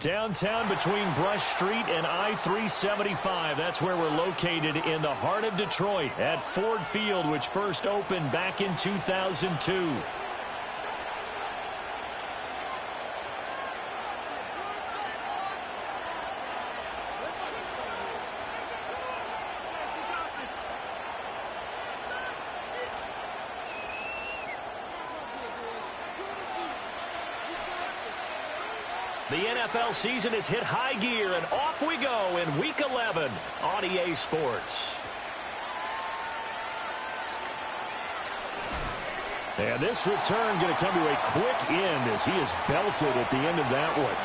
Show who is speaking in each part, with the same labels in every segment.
Speaker 1: Downtown between Brush Street and I-375. That's where we're located in the heart of Detroit at Ford Field, which first opened back in 2002. The NFL season has hit high gear, and off we go in Week 11 on EA Sports. And this return going to come to a quick end as he is belted at the end of that one.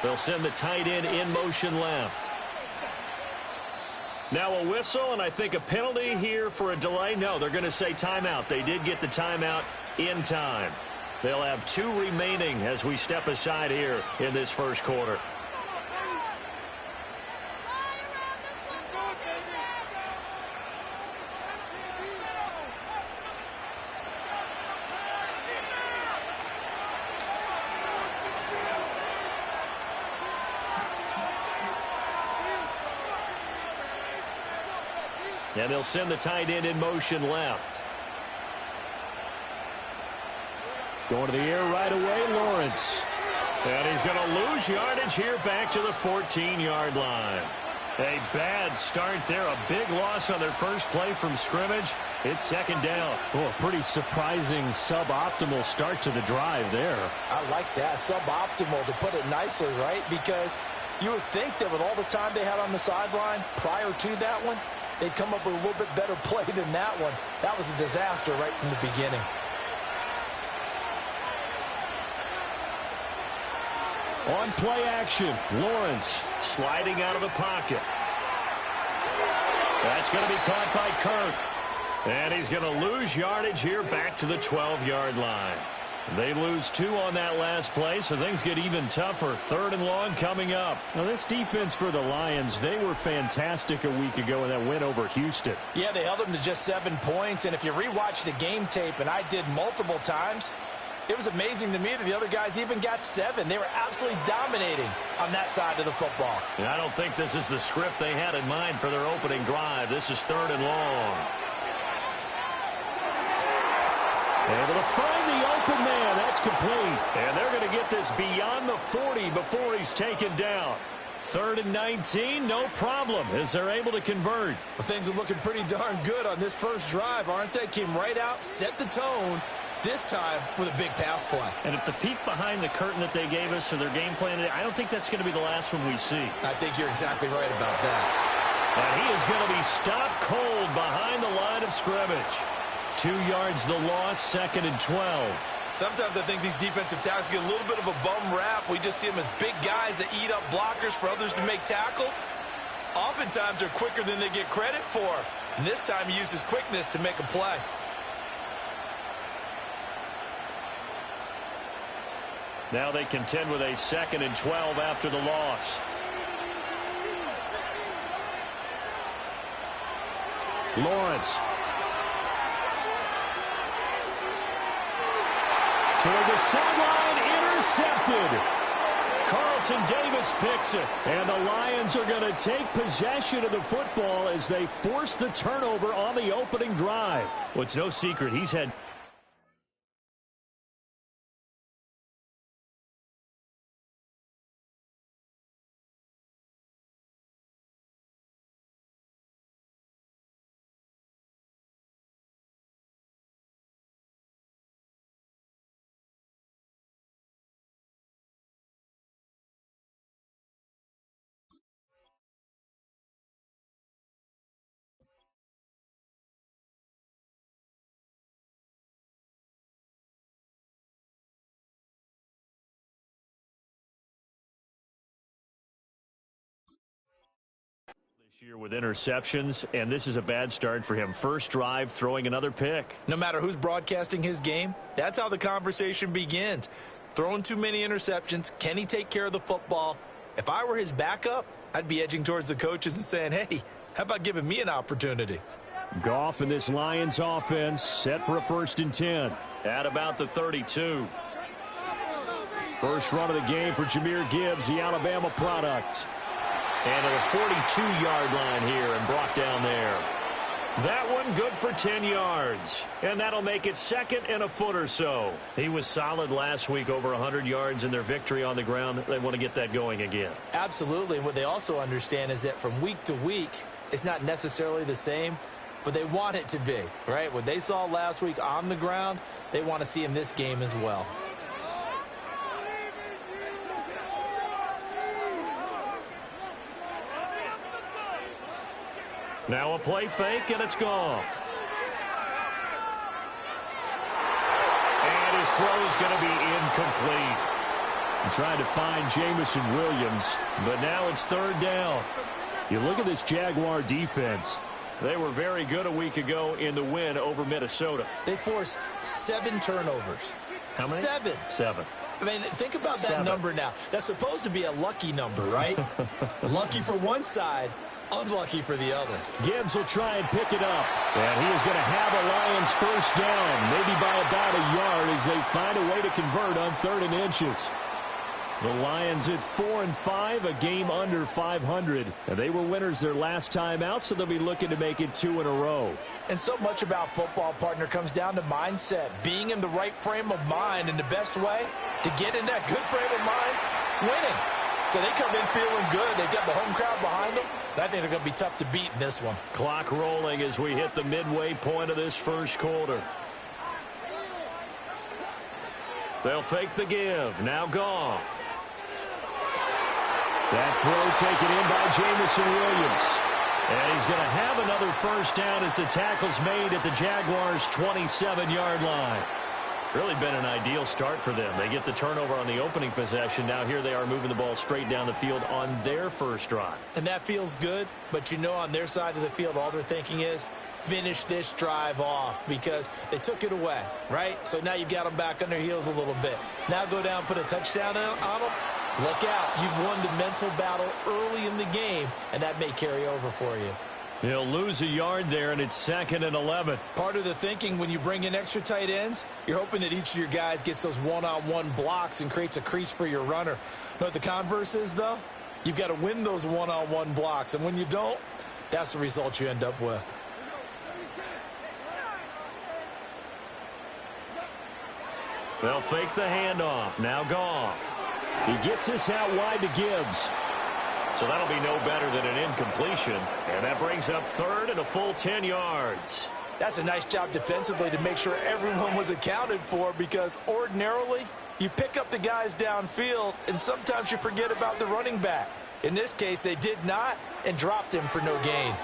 Speaker 1: They'll send the tight end in motion left. Now a whistle, and I think a penalty here for a delay. No, they're going to say timeout. They did get the timeout in time. They'll have 2 remaining as we step aside here in this first quarter. And they'll send the tight end in motion left. Going to the air right away, Lawrence. And he's going to lose yardage here back to the 14-yard line. A bad start there. A big loss on their first play from scrimmage. It's second down.
Speaker 2: Oh, a pretty surprising suboptimal start to the drive there.
Speaker 3: I like that. Suboptimal, to put it nicely, right? Because you would think that with all the time they had on the sideline prior to that one, they'd come up with a little bit better play than that one. That was a disaster right from the beginning.
Speaker 2: On play action, Lawrence
Speaker 1: sliding out of the pocket. That's going to be caught by Kirk. And he's going to lose yardage here back to the 12-yard line. They lose 2 on that last play, so things get even tougher. 3rd and long coming up.
Speaker 2: Now, this defense for the Lions, they were fantastic a week ago in that win over Houston.
Speaker 3: Yeah, they held them to just 7 points, and if you rewatch the game tape, and I did multiple times, it was amazing to me that the other guys even got 7. They were absolutely dominating on that side of the football.
Speaker 1: And I don't think this is the script they had in mind for their opening drive. This is 3rd and long. Able to find the open man. That's complete. And they're going to get this beyond the 40 before he's taken down. 3rd and 19, no problem, as they're able to convert.
Speaker 4: Well, things are looking pretty darn good on this first drive, aren't they? Came right out, set the tone, this time with a big pass play.
Speaker 1: And if the peek behind the curtain that they gave us or their game plan today, I don't think that's going to be the last one we see.
Speaker 4: I think you're exactly right about that.
Speaker 1: And he is going to be stopped cold behind the line of scrimmage.
Speaker 2: 2 yards the loss, 2nd and 12.
Speaker 4: Sometimes I think these defensive tackles get a little bit of a bum rap. We just see them as big guys that eat up blockers for others to make tackles. Oftentimes they're quicker than they get credit for. And this time he uses quickness to make a play.
Speaker 2: Now they contend with a 2nd and 12 after the loss. Lawrence. Toward the sideline, intercepted. Carlton Davis picks it. And the Lions are going to take possession of the football as they force the turnover on the opening drive.
Speaker 1: Well, it's no secret he's had year with interceptions, and this is a bad start for him. First drive, throwing another pick.
Speaker 4: No matter who's broadcasting his game, that's how the conversation begins. Throwing too many interceptions, can he take care of the football? If I were his backup, I'd be edging towards the coaches and saying, hey, how about giving me an opportunity?
Speaker 2: Goff and this Lions offense set for a 1st and 10.
Speaker 1: At about the 32.
Speaker 2: First run of the game for Jahmyr Gibbs, the Alabama product.
Speaker 1: And at the 42-yard line here and brought down there. That one good for 10 yards. And that'll make it 2nd and a foot or so. He was solid last week, over 100 yards in their victory on the ground. They want to get that going again.
Speaker 3: Absolutely. And what they also understand is that from week to week, it's not necessarily the same, but they want it to be, right? What they saw last week on the ground, they want to see in this game as well.
Speaker 1: Now a play fake, and it's Goff. And his throw is going to be incomplete.
Speaker 2: I'm trying to find Jamison Williams, but now it's 3rd down. You look at this Jaguar defense.
Speaker 1: They were very good a week ago in the win over Minnesota.
Speaker 3: They forced 7 turnovers.
Speaker 1: How many?
Speaker 3: 7. I mean, think about that number now. That's supposed to be a lucky number, right? Lucky for one side, unlucky for the other.
Speaker 2: Gibbs will try and pick it up. And he is going to have a Lions 1st down, maybe by about a yard as they find a way to convert on 3rd and inches. The Lions at 4-5, a game under 500. And they were winners their last time out, so they'll be looking to make it 2 in a row.
Speaker 3: And so much about football, partner, comes down to mindset. Being in the right frame of mind, and the best way to get in that good frame of mind, winning. So they come in feeling good. They've got the home crowd behind them. And I think they're going to be tough to beat in this one.
Speaker 1: Clock rolling as we hit the midway point of this 1st quarter. They'll fake the give. Now Goff.
Speaker 2: That throw taken in by Jamison Williams.
Speaker 1: And he's going to have another 1st down as the tackle's made at the Jaguars' 27-yard line. Really been an ideal start for them. They get the turnover on the opening possession. Now here they are moving the ball straight down the field on their 1st drive.
Speaker 3: And that feels good, but you know on their side of the field all they're thinking is finish this drive off because they took it away, right? So now you've got them back on their heels a little bit. Now go down, put a touchdown on them. Look out. You've won the mental battle early in the game, and that may carry over for you.
Speaker 1: He'll lose a yard there, and it's 2nd and 11.
Speaker 3: Part of the thinking when you bring in extra tight ends, you're hoping that each of your guys gets those one-on-one blocks and creates a crease for your runner. You know what the converse is, though? You've got to win those one-on-one blocks, and when you don't, that's the result you end up with.
Speaker 1: They'll fake the handoff. Now Goff.
Speaker 2: He gets this out wide to Gibbs.
Speaker 1: So that'll be no better than an incompletion. And that brings up 3rd and a full 10 yards.
Speaker 3: That's a nice job defensively to make sure everyone was accounted for because ordinarily you pick up the guys downfield and sometimes you forget about the running back. In this case, they did not and dropped him for no gain.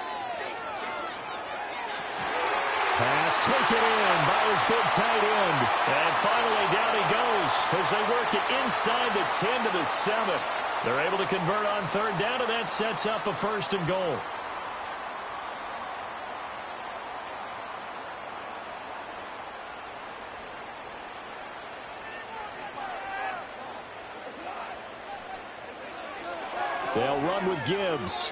Speaker 2: Pass taken in by his big tight end.
Speaker 1: And finally down he goes as they work it inside the 10 to the 7. They're able to convert on third down, and that sets up a 1st and goal.
Speaker 2: They'll run with Gibbs.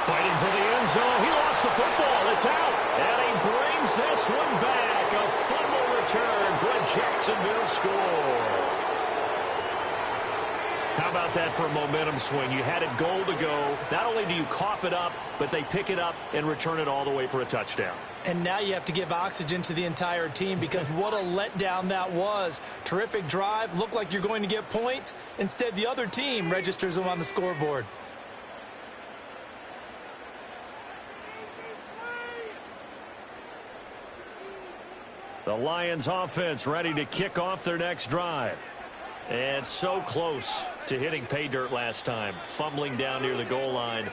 Speaker 1: Fighting for the end zone. He lost the football. It's out. And he brings this one back. A fumble return for a Jacksonville score. How about that for a momentum swing? You had it goal to go. Not only do you cough it up, but they pick it up and return it all the way for a touchdown.
Speaker 3: And now you have to give oxygen to the entire team because what a letdown that was. Terrific drive. Looked like you're going to get points. Instead, the other team registers them on the scoreboard.
Speaker 1: The Lions offense ready to kick off their next drive. And so close to hitting pay dirt last time. Fumbling down near the goal line.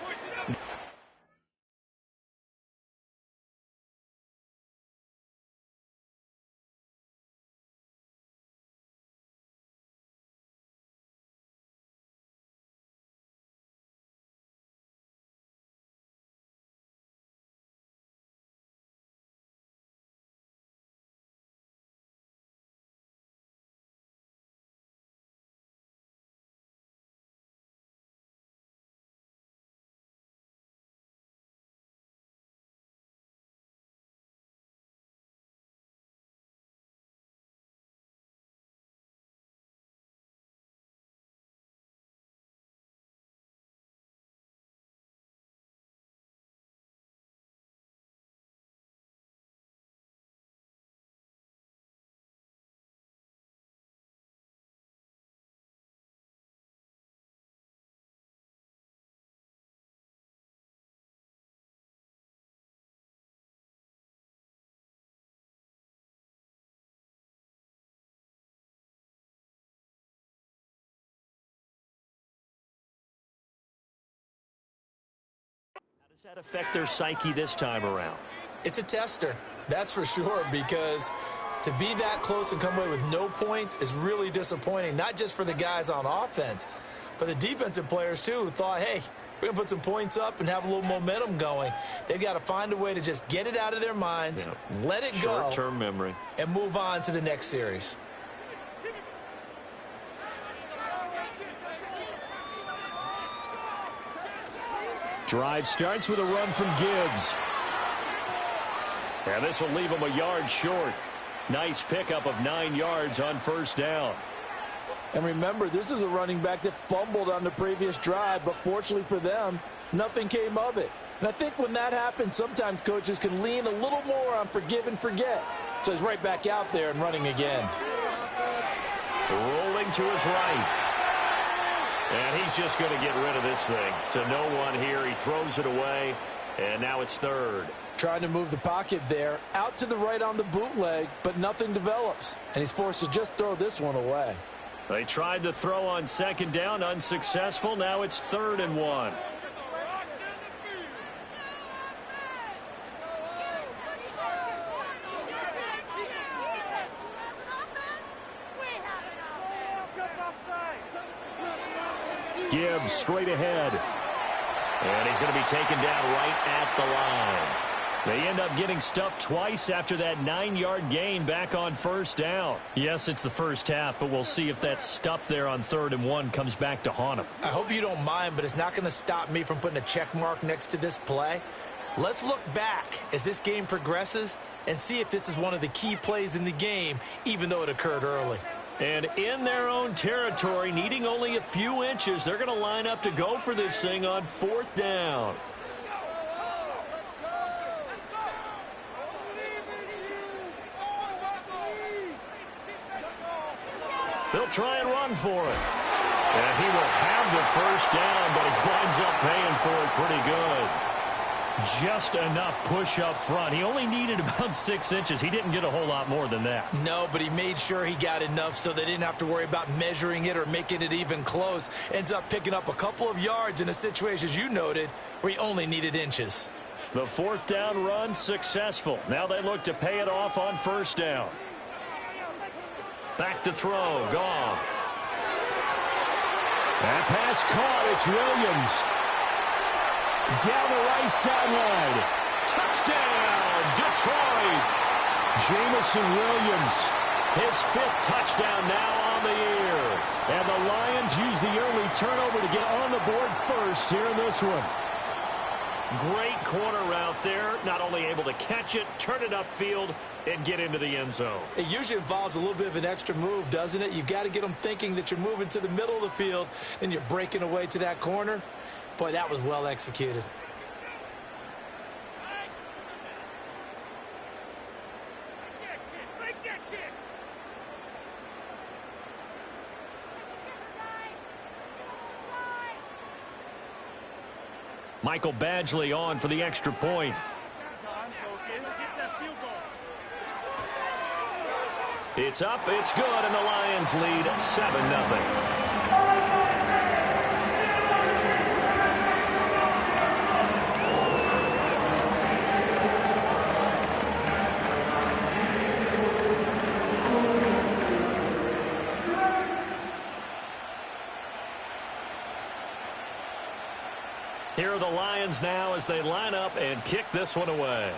Speaker 1: Does that affect their psyche this time around?
Speaker 3: It's a tester, that's for sure, because to be that close and come away with no points is really disappointing, not just for the guys on offense, but the defensive players, too, who thought, hey, we're going to put some points up and have a little momentum going. They've got to find a way to just get it out of their minds, let it go,
Speaker 1: short-term memory,
Speaker 3: and move on to the next series.
Speaker 2: Drive starts with a run from Gibbs.
Speaker 1: And this will leave him a yard short. Nice pickup of 9 yards on 1st down.
Speaker 3: And remember, this is a running back that fumbled on the previous drive, but fortunately for them, nothing came of it. And I think when that happens, sometimes coaches can lean a little more on forgive and forget. So he's right back out there and running again.
Speaker 1: Rolling to his right. And he's just going to get rid of this thing to no one here. He throws it away, and now it's 3rd.
Speaker 3: Trying to move the pocket there, out to the right on the bootleg, but nothing develops. And he's forced to just throw this one away.
Speaker 1: They tried to throw on 2nd down, unsuccessful. Now it's 3rd and 1.
Speaker 2: Gibbs straight ahead.
Speaker 1: And he's going to be taken down right at the line. They end up getting stuffed twice after that 9-yard gain back on 1st down. Yes, it's the first half, but we'll see if that stuff there on 3rd and 1 comes back to haunt him.
Speaker 3: I hope you don't mind, but it's not going to stop me from putting a check mark next to this play. Let's look back as this game progresses and see if this is one of the key plays in the game, even though it occurred early.
Speaker 1: And in their own territory, needing only a few inches, they're going to line up to go for this thing on 4th down. They'll try and run for it. And he will have the 1st down, but he winds up paying for it pretty good. Just enough push up front. He only needed about 6 inches. He didn't get a whole lot more than that.
Speaker 3: No, but he made sure he got enough so they didn't have to worry about measuring it or making it even close. Ends up picking up a couple of yards in a situation, as you noted, where he only needed inches.
Speaker 1: The fourth down run successful. Now they look to pay it off on first down. Back to throw. Goff.
Speaker 2: That pass caught. It's Williams. Down the right sideline.
Speaker 1: Touchdown, Detroit.
Speaker 2: Jamison Williams.
Speaker 1: His fifth touchdown now on the year.
Speaker 2: And the Lions use the early turnover to get on the board first here in this one.
Speaker 1: Great corner route there. Not only able to catch it, turn it upfield, and get into the end zone.
Speaker 3: It usually involves a little bit of an extra move, doesn't it? You've got to get them thinking that you're moving to the middle of the field and you're breaking away to that corner. Boy, that was well executed.
Speaker 1: Michael Badgley on for the extra point. It's up, it's good, and the Lions lead 7-0. Here are the Lions now as they line up and kick this one away.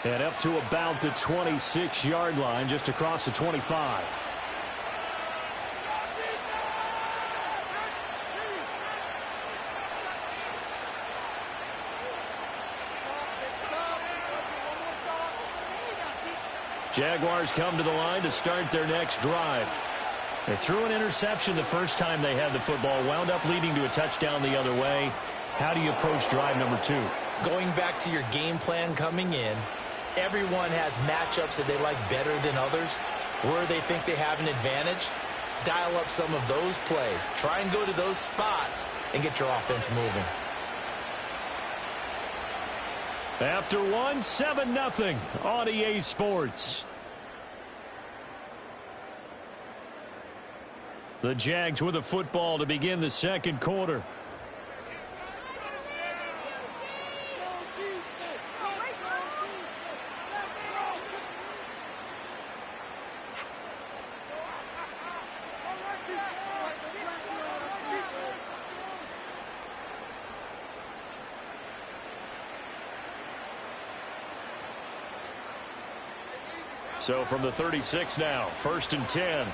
Speaker 2: And up to about the 26-yard line, just across the 25.
Speaker 1: Jaguars come to the line to start their next drive. They threw an interception the first time they had the football, wound up leading to a touchdown the other way. How do you approach drive number 2?
Speaker 3: Going back to your game plan coming in, everyone has matchups that they like better than others. Where they think they have an advantage, dial up some of those plays. Try and go to those spots and get your offense moving.
Speaker 2: After 7-0 on EA Sports. The Jags with the football to begin the second quarter.
Speaker 1: So from the 36 now, 1st and 10.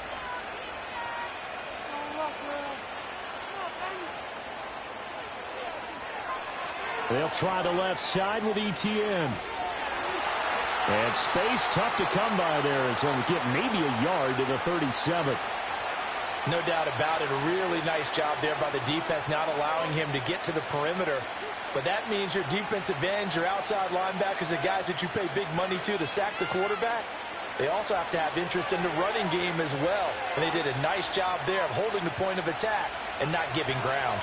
Speaker 2: They'll try the left side with ETN. And space tough to come by there as he'll get maybe a yard to the 37.
Speaker 3: No doubt about it. A really nice job there by the defense, not allowing him to get to the perimeter. But that means your defensive ends, your outside linebackers, the guys that you pay big money to sack the quarterback, they also have to have interest in the running game as well. And they did a nice job there of holding the point of attack and not giving ground.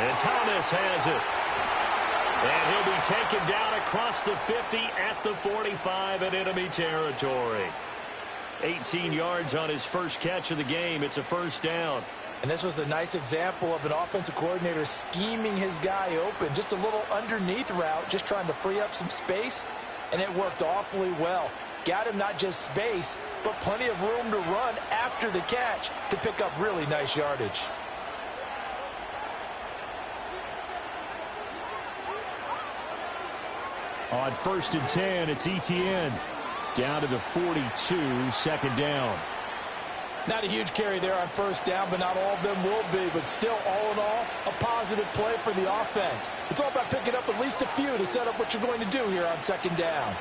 Speaker 1: And Thomas has it. And he'll be taken down across the 50 at the 45 in enemy territory. 18 yards on his first catch of the game. It's a first down.
Speaker 3: And this was a nice example of an offensive coordinator scheming his guy open. Just a little underneath route, just trying to free up some space. And it worked awfully well. Got him not just space, but plenty of room to run after the catch to pick up really nice yardage.
Speaker 2: On 1st and 10, it's ETN. Down to the 42, 2nd down.
Speaker 3: Not a huge carry there on first down, but not all of them will be. But still, all in all, a positive play for the offense. It's all about picking up at least a few to set up what you're going to do here on 2nd down.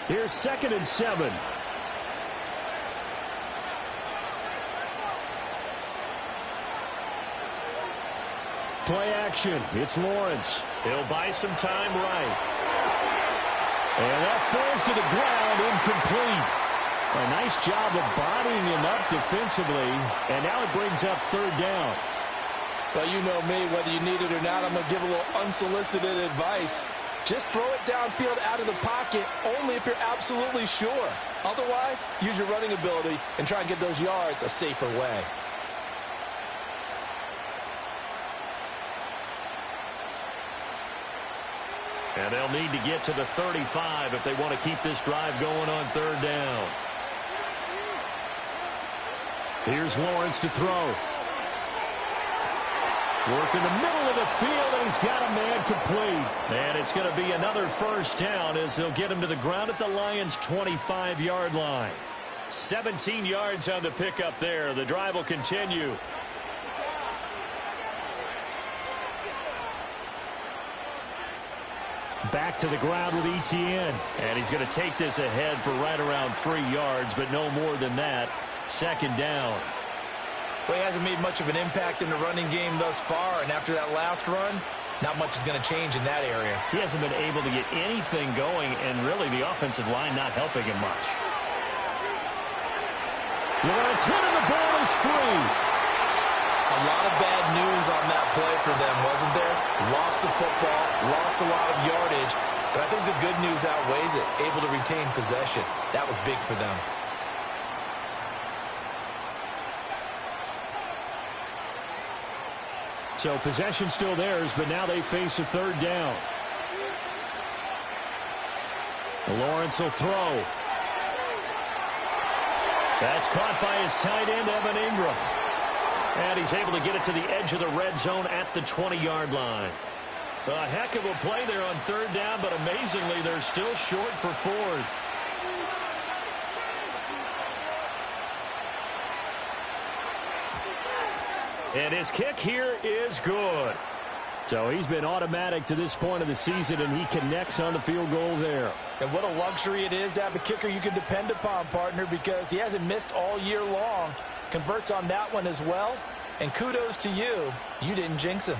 Speaker 2: Here's 2nd and 7. Play action. It's Lawrence.
Speaker 1: He'll buy some time right.
Speaker 2: And that falls to the ground, incomplete. A nice job of bodying him up defensively. And now it brings up 3rd down.
Speaker 3: Well, you know me, whether you need it or not, I'm going to give a little unsolicited advice. Just throw it downfield out of the pocket only if you're absolutely sure. Otherwise, use your running ability and try and get those yards a safer way.
Speaker 1: And they'll need to get to the 35 if they want to keep this drive going on third down.
Speaker 2: Here's Lawrence to throw. Work in the middle of the field, and he's got a man complete.
Speaker 1: And it's going to be another first down as they'll get him to the ground at the Lions' 25-yard line. 17 yards on the pickup there. The drive will continue.
Speaker 2: Back to the ground with Etienne.
Speaker 1: And he's going to take this ahead for right around 3 yards, but no more than that. Second down.
Speaker 3: Well, he hasn't made much of an impact in the running game thus far, and after that last run, not much is going to change in that area.
Speaker 1: He hasn't been able to get anything going, and really the offensive line not helping him much.
Speaker 2: Lawrence hit and the ball is free.
Speaker 3: A lot of bad news on that play for them, wasn't there? Lost the football, lost a lot of yardage, but I think the good news outweighs it. Able to retain possession. That was big for them.
Speaker 2: So possession still theirs, but now they face a third down. Lawrence will throw.
Speaker 1: That's caught by his tight end, Evan Ingram. And he's able to get it to the edge of the red zone at the 20-yard line. A heck of a play there on third down, but amazingly, they're still short for fourth. And his kick here is good.
Speaker 2: So he's been automatic to this point of the season, and he connects on the field goal there.
Speaker 3: And what a luxury it is to have a kicker you can depend upon, partner, because he hasn't missed all year long. Converts on that one as well. And kudos to you. You didn't jinx him.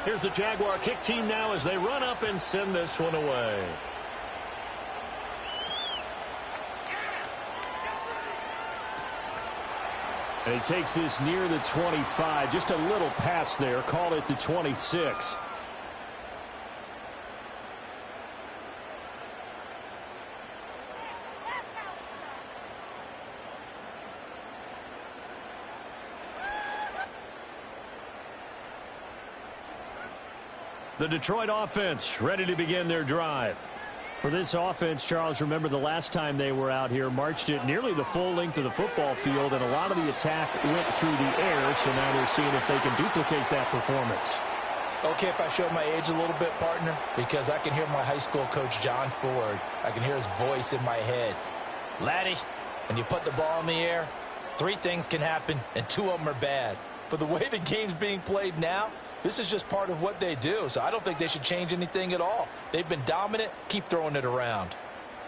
Speaker 1: Here's the Jaguar kick team now as they run up and send this one away.
Speaker 2: And he takes this near the 25. Just a little pass there. Call it the 26.
Speaker 1: The Detroit offense ready to begin their drive.
Speaker 2: For this offense, Charles, remember the last time they were out here, marched it nearly the full length of the football field, and a lot of the attack went through the air, so now they're seeing if they can duplicate that performance.
Speaker 3: Okay, if I show my age a little bit, partner, because I can hear my high school coach, John Ford. I can hear his voice in my head. Laddie, when you put the ball in the air, 3 things can happen, and 2 of them are bad. For the way the game's being played now, this is just part of what they do, so I don't think they should change anything at all. They've been dominant. Keep throwing it around.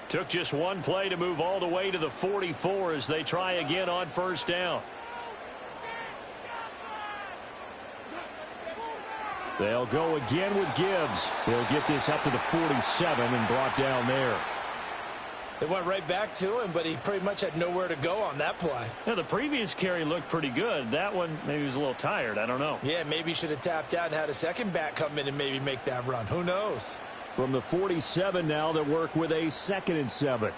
Speaker 1: Took just one play to move all the way to the 44 as they try again on first down.
Speaker 2: They'll go again with Gibbs. He'll get this up to the 47 and brought down there.
Speaker 3: They went right back to him, but he pretty much had nowhere to go on that play.
Speaker 1: Now, the previous carry looked pretty good. That one, maybe he was a little tired. I don't know.
Speaker 3: Yeah, maybe he should have tapped out and had a second back come in and maybe make that run. Who knows?
Speaker 2: From the 47 now, they work with a 2nd and 7.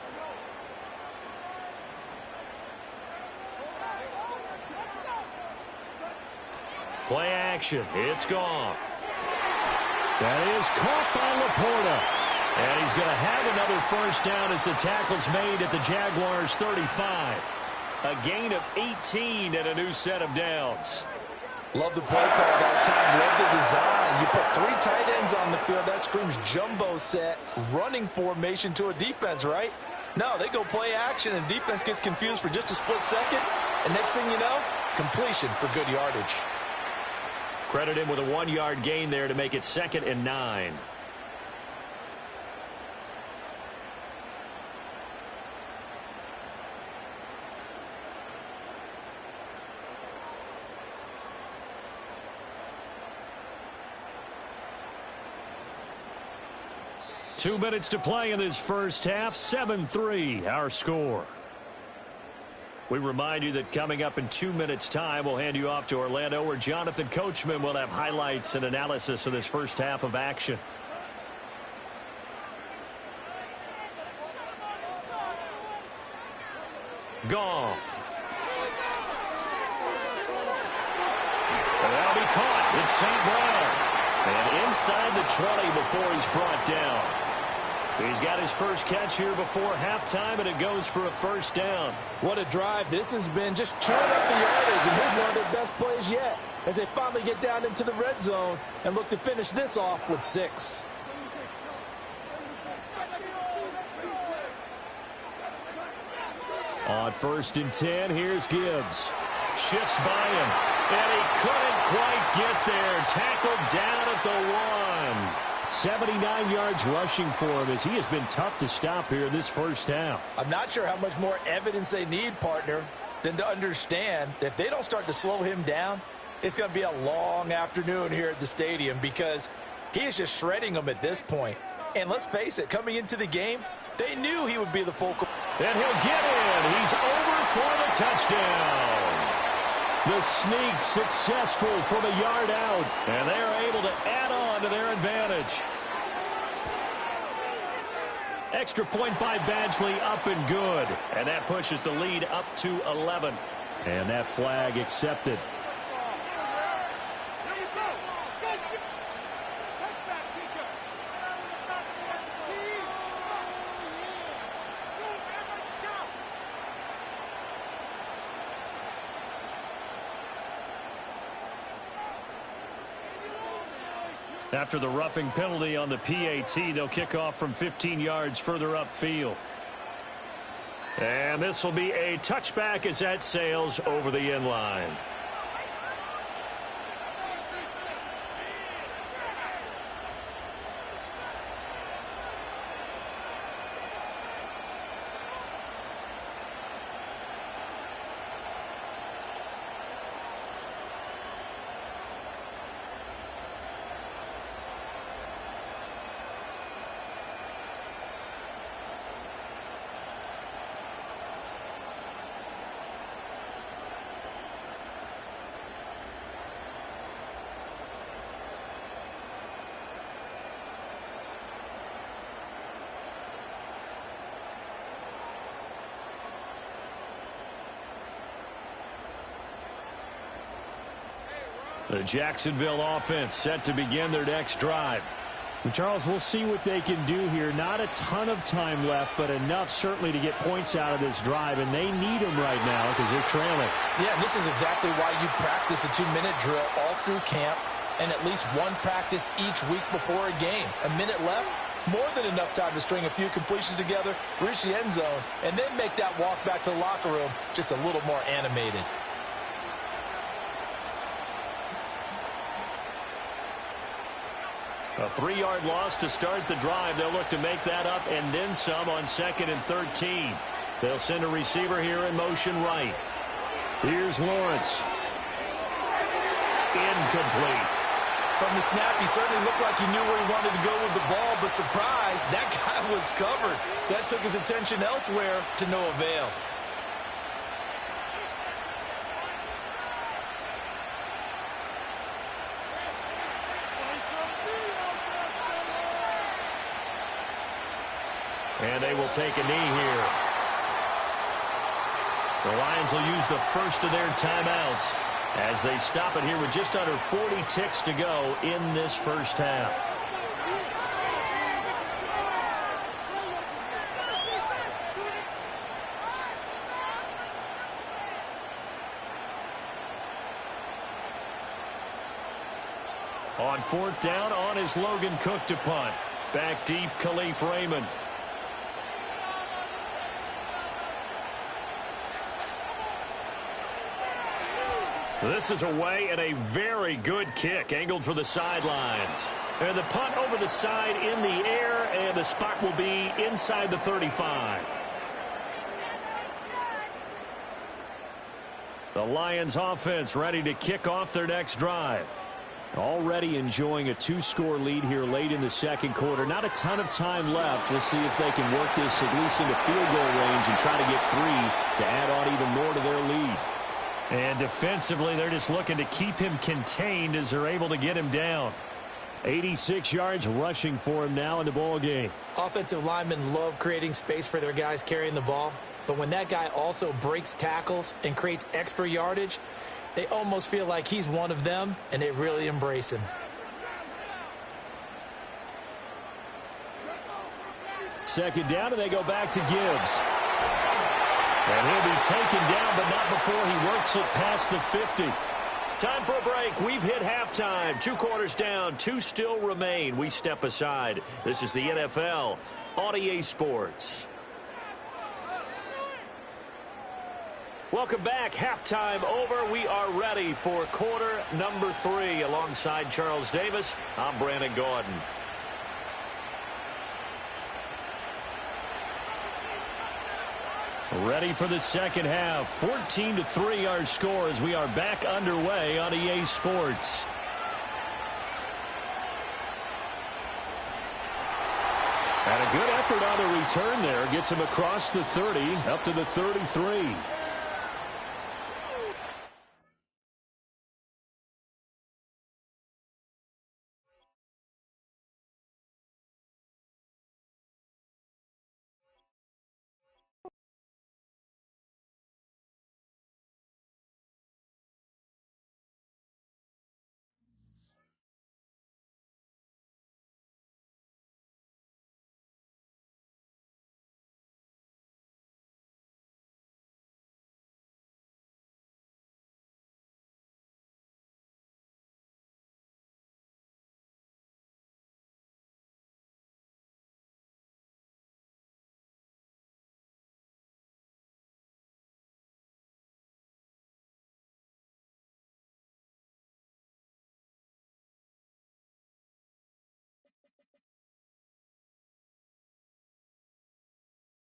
Speaker 1: Play action. It's Goff.
Speaker 2: That is caught by Laporta.
Speaker 1: And he's going to have another first down as the tackle's made at the Jaguars' 35. A gain of 18 and a new set of downs.
Speaker 3: Love the play call that time. Love the design. You put 3 tight ends on the field. That screams jumbo set, running formation to a defense, right? No, they go play action, and defense gets confused for just a split second. And next thing you know, completion for good yardage.
Speaker 1: Credit him with a 1-yard gain there to make it 2nd and 9. Two minutes to play in this first half. 7-3, our score. We remind you that coming up in 2 minutes' time, we'll hand you off to Orlando, where Jonathan Coachman will have highlights and analysis of this first half of action. Goff. That'll be caught. It's St. Brown. And inside the 20 before he's brought down. He's got his first catch here before halftime, and it goes for a first down.
Speaker 3: What a drive this has been, just chewing up the yardage, and here's one of their best plays yet as they finally get down into the red zone and look to finish this off with 6.
Speaker 2: On 1st and 10, here's Gibbs.
Speaker 1: Shifts by him, and he couldn't quite get there. Tackled down at the 1.
Speaker 2: 79 yards rushing for him as he has been tough to stop here in this first half.
Speaker 3: I'm not sure how much more evidence they need, partner, than to understand that if they don't start to slow him down, it's going to be a long afternoon here at the stadium because he is just shredding them at this point. And let's face it, coming into the game, they knew he would be the focal.
Speaker 1: And he'll get in. He's over for the touchdown.
Speaker 2: The sneak successful from a yard out.
Speaker 1: And they're able to add on to their advantage. Extra point by Badgley, up and good. And that pushes the lead up to 11.
Speaker 2: And that flag accepted.
Speaker 1: After the roughing penalty on the PAT, they'll kick off from 15 yards further upfield. And this will be a touchback as that sails over the end line. The Jacksonville offense set to begin their next drive.
Speaker 2: And Charles, we'll see what they can do here. Not a ton of time left, but enough certainly to get points out of this drive, and they need them right now because they're trailing.
Speaker 3: Yeah, this is exactly why you practice a 2-minute drill all through camp and at least one practice each week before a game. A minute left, more than enough time to string a few completions together, reach the end zone, and then make that walk back to the locker room just a little more animated.
Speaker 1: A 3-yard loss to start the drive. They'll look to make that up and then some on 2nd and 13. They'll send a receiver here in motion right.
Speaker 2: Here's Lawrence.
Speaker 1: Incomplete.
Speaker 3: From the snap, he certainly looked like he knew where he wanted to go with the ball, but surprise, that guy was covered. So that took his attention elsewhere to no avail.
Speaker 1: And they will take a knee here. The Lions will use the first of their timeouts as they stop it here with just under 40 ticks to go in this first half. On 4th down, on is Logan Cook to punt. Back deep, Khalif Raymond. This is away and a very good kick, angled for the sidelines. And the punt over the side in the air, and the spot will be inside the 35. The Lions offense ready to kick off their next drive.
Speaker 2: Already enjoying a 2-score lead here late in the second quarter. Not a ton of time left. We'll see if they can work this at least into field goal range and try to get 3 to add on even more to their lead.
Speaker 1: And defensively, they're just looking to keep him contained as they're able to get him down.
Speaker 2: 86 yards rushing for him now in the ball game.
Speaker 3: Offensive linemen love creating space for their guys carrying the ball. But when that guy also breaks tackles and creates extra yardage, they almost feel like he's one of them, and they really embrace him.
Speaker 2: Second down, and they go back to Gibbs.
Speaker 1: And he'll be taken down, but not before he works it past the 50. Time for a break. We've hit halftime. 2 quarters down, 2 still remain. We step aside. This is the NFL on EA Sports. Welcome back. Halftime over. We are ready for quarter number 3. Alongside Charles Davis, I'm Brandon Gordon.
Speaker 2: Ready for the second half. 14-3 our score as we are back underway on EA Sports.
Speaker 1: And a good effort on the return there. Gets him across the 30, up to the 33.